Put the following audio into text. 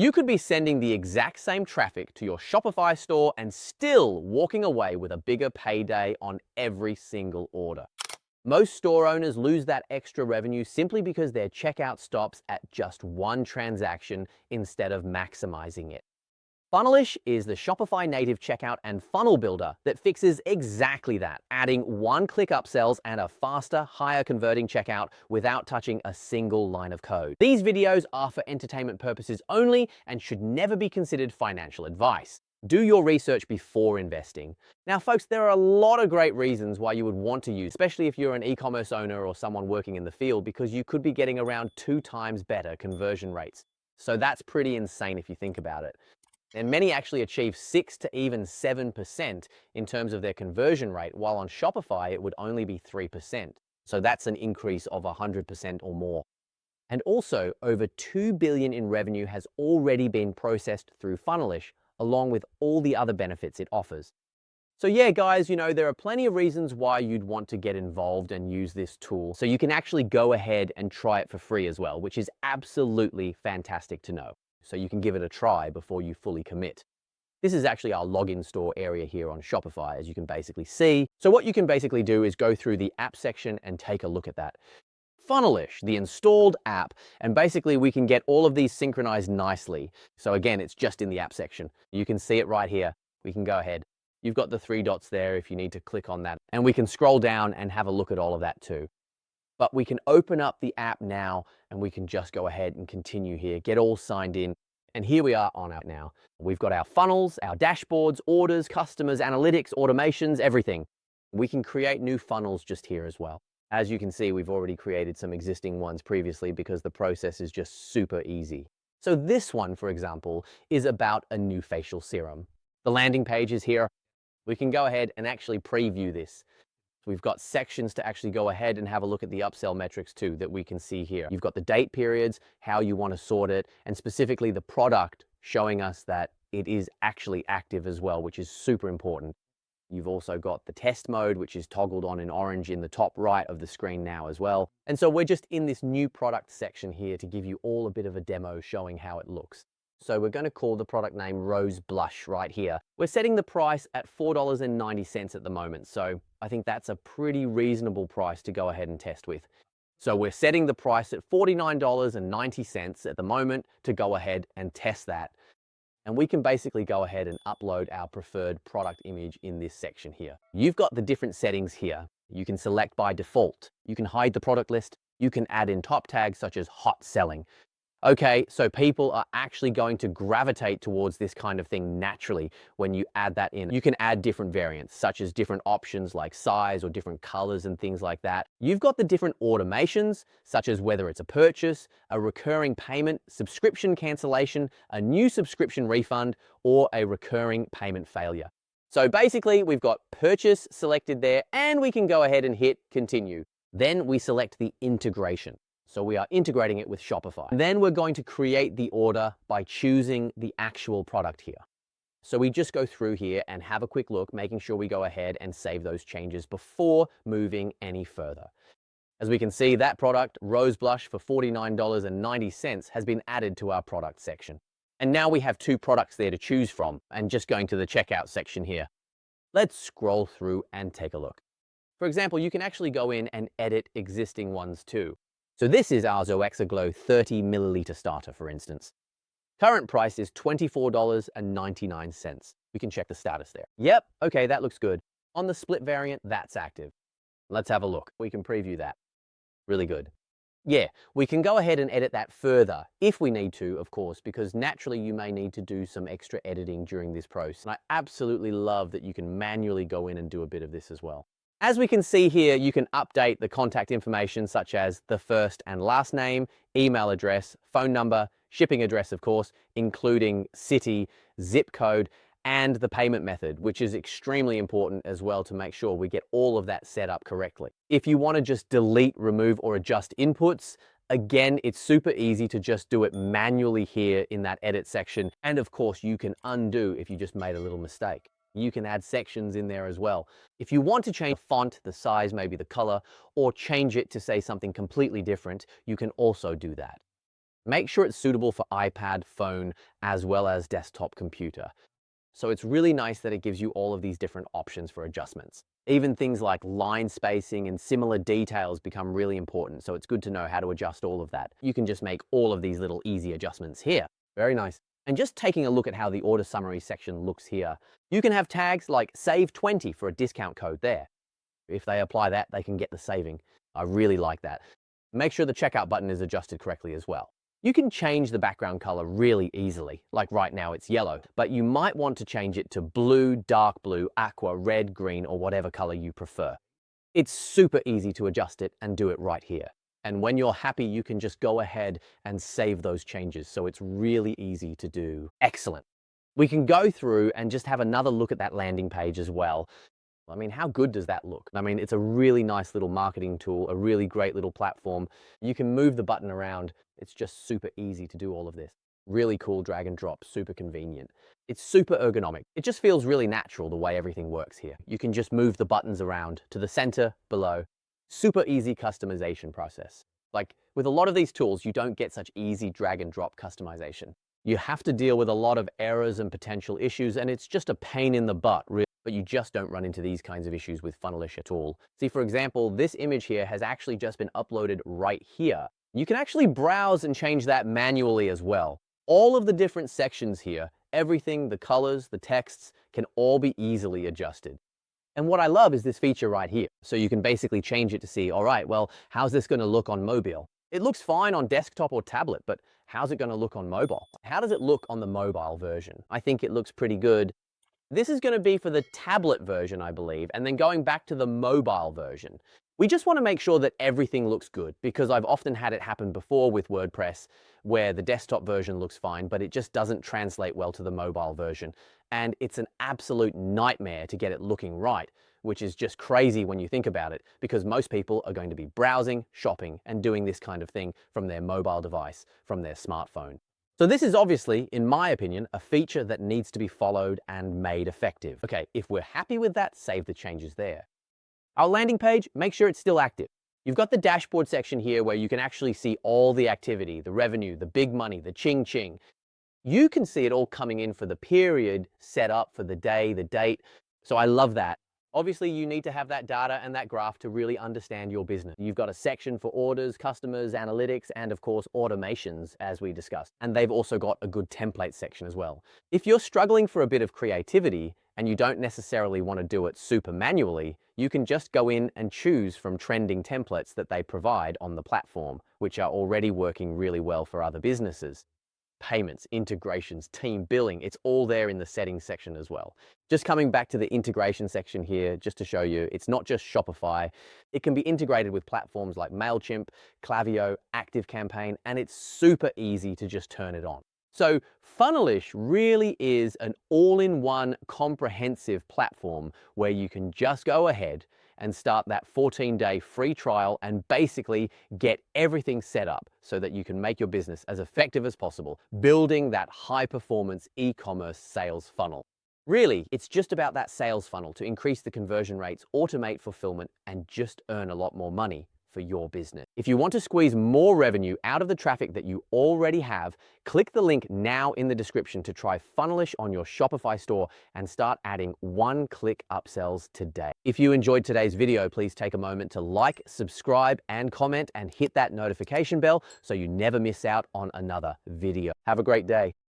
You could be sending the exact same traffic to your Shopify store and still walking away with a bigger payday on every single order. Most store owners lose that extra revenue simply because their checkout stops at just one transaction instead of maximizing it. Funnelish is the Shopify native checkout and funnel builder that fixes exactly that, adding one-click upsells and a faster, higher converting checkout without touching a single line of code. These videos are for entertainment purposes only and should never be considered financial advice. Do your research before investing. Now, folks, there are a lot of great reasons why you would want to use, especially if you're an e-commerce owner or someone working in the field, because you could be getting around 2 times better conversion rates. So that's pretty insane if you think about it. And many actually achieve 6 to even 7% in terms of their conversion rate, while on Shopify it would only be 3%. So that's an increase of 100% or more. And also, over $2 billion in revenue has already been processed through Funnelish, along with all the other benefits it offers. So yeah, guys, there are plenty of reasons why you'd want to get involved and use this tool. So you can actually go ahead and try it for free as well, which is absolutely fantastic to know. So you can give it a try before you fully commit. This is actually our login store area here on Shopify, as you can basically see. So what you can basically do is go through the app section and take a look at that. Funnelish, the installed app, and basically we can get all of these synchronized nicely. So again, it's just in the app section. You can see it right here. We can go ahead. You've got the 3 dots there if you need to click on that. And we can scroll down and have a look at all of that too. But we can open up the app now and we can just go ahead and continue here, get all signed in. And here we are on out now. We've got our funnels, our dashboards, orders, customers, analytics, automations, everything. We can create new funnels just here as well. As you can see, we've already created some existing ones previously because the process is just super easy. So this one, for example, is about a new facial serum. The landing page is here. We can go ahead and actually preview this. We've got sections to actually go ahead and have a look at the upsell metrics too that we can see here. You've got the date periods, how you want to sort it, and specifically the product showing us that it is actually active as well, which is super important. You've also got the test mode, which is toggled on in orange in the top right of the screen now as well. And so we're just in this new product section here to give you all a bit of a demo showing how it looks. So we're going to call the product name Rose Blush right here. We're setting the price at $4.90 at the moment. So I think that's a pretty reasonable price to go ahead and test with. So we're setting the price at $49.90 at the moment to go ahead and test that. And we can basically go ahead and upload our preferred product image in this section here. You've got the different settings here. You can select by default. You can hide the product list. You can add in top tags such as hot selling. Okay, so people are actually going to gravitate towards this kind of thing naturally when you add that in. You can add different variants, such as different options like size or different colors and things like that. You've got the different automations, such as whether it's a purchase, a recurring payment, subscription cancellation, a new subscription refund, or a recurring payment failure. So basically, we've got purchase selected there, and we can go ahead and hit continue. Then we select the integration. So we are integrating it with Shopify. Then we're going to create the order by choosing the actual product here. So we just go through here and have a quick look, making sure we go ahead and save those changes before moving any further. As we can see, that product, Rose Blush for $49.90, has been added to our product section. And now we have 2 products there to choose from, and just going to the checkout section here. Let's scroll through and take a look. For example, you can actually go in and edit existing ones too. So this is our Zoexa Glow 30 milliliter starter, for instance. Current price is $24.99. We can check the status there. Yep, okay, that looks good. On the split variant, that's active. Let's have a look. We can preview that. Really good. Yeah, we can go ahead and edit that further if we need to, of course, because naturally you may need to do some extra editing during this process. And I absolutely love that you can manually go in and do a bit of this as well. As we can see here, you can update the contact information such as the first and last name, email address, phone number, shipping address, of course, including city, zip code, and the payment method, which is extremely important as well to make sure we get all of that set up correctly. If you want to just delete, remove, or adjust inputs, again, it's super easy to just do it manually here in that edit section. And of course, you can undo if you just made a little mistake. You can add sections in there as well. If you want to change the font, the size, maybe the color, or change it to say something completely different, you can also do that. Make sure it's suitable for iPad, phone, as well as desktop computer. So it's really nice that it gives you all of these different options for adjustments. Even things like line spacing and similar details become really important, so it's good to know how to adjust all of that. You can just make all of these little easy adjustments here. Very nice. And just taking a look at how the order summary section looks here, you can have tags like save 20 for a discount code there. If they apply that, they can get the saving. I really like that. Make sure the checkout button is adjusted correctly as well. You can change the background color really easily, like right now it's yellow, but you might want to change it to blue, dark blue, aqua, red, green, or whatever color you prefer. It's super easy to adjust it and do it right here. And when you're happy, you can just go ahead and save those changes. So it's really easy to do. Excellent. We can go through and just have another look at that landing page as well. I mean, how good does that look? I mean, it's a really nice little marketing tool, a really great little platform. You can move the button around. It's just super easy to do all of this. Really cool drag and drop, super convenient. It's super ergonomic. It just feels really natural the way everything works here. You can just move the buttons around to the center, below. Super easy customization process. Like with a lot of these tools, you don't get such easy drag and drop customization. You have to deal with a lot of errors and potential issues, and it's just a pain in the butt, really. But you just don't run into these kinds of issues with Funnelish at all. See, for example, this image here has actually just been uploaded right here. You can actually browse and change that manually as well. All of the different sections here, everything, the colors, the texts, can all be easily adjusted. And what I love is this feature right here. So you can basically change it to see, all right, well, how's this going to look on mobile? It looks fine on desktop or tablet, but how's it going to look on mobile? How does it look on the mobile version? I think it looks pretty good. This is going to be for the tablet version, I believe, and then going back to the mobile version. We just want to make sure that everything looks good, because I've often had it happen before with WordPress where the desktop version looks fine, but it just doesn't translate well to the mobile version. And it's an absolute nightmare to get it looking right, which is just crazy when you think about it, because most people are going to be browsing, shopping, and doing this kind of thing from their mobile device, from their smartphone. So this is obviously, in my opinion, a feature that needs to be followed and made effective. Okay, if we're happy with that, save the changes there. Our landing page, make sure it's still active. You've got the dashboard section here where you can actually see all the activity, the revenue, the big money, the ching-ching. You can see it all coming in for the period set up for the day, the date. So I love that. Obviously, you need to have that data and that graph to really understand your business. You've got a section for orders, customers, analytics, and of course, automations, as we discussed. And they've also got a good template section as well. If you're struggling for a bit of creativity and you don't necessarily want to do it super manually, you can just go in and choose from trending templates that they provide on the platform, which are already working really well for other businesses. Payments, integrations, team billing, it's all there in the settings section as well. Just coming back to the integration section here, just to show you, it's not just Shopify. It can be integrated with platforms like Mailchimp, Klaviyo, ActiveCampaign, and it's super easy to just turn it on. So Funnelish really is an all-in-one comprehensive platform where you can just go ahead and start that 14-day free trial and basically get everything set up so that you can make your business as effective as possible, building that high-performance e-commerce sales funnel. Really, it's just about that sales funnel to increase the conversion rates, automate fulfillment, and just earn a lot more money for your business. If you want to squeeze more revenue out of the traffic that you already have, click the link now in the description to try Funnelish on your Shopify store and start adding one-click upsells today. If you enjoyed today's video, please take a moment to like, subscribe, and comment, and hit that notification bell so you never miss out on another video. Have a great day.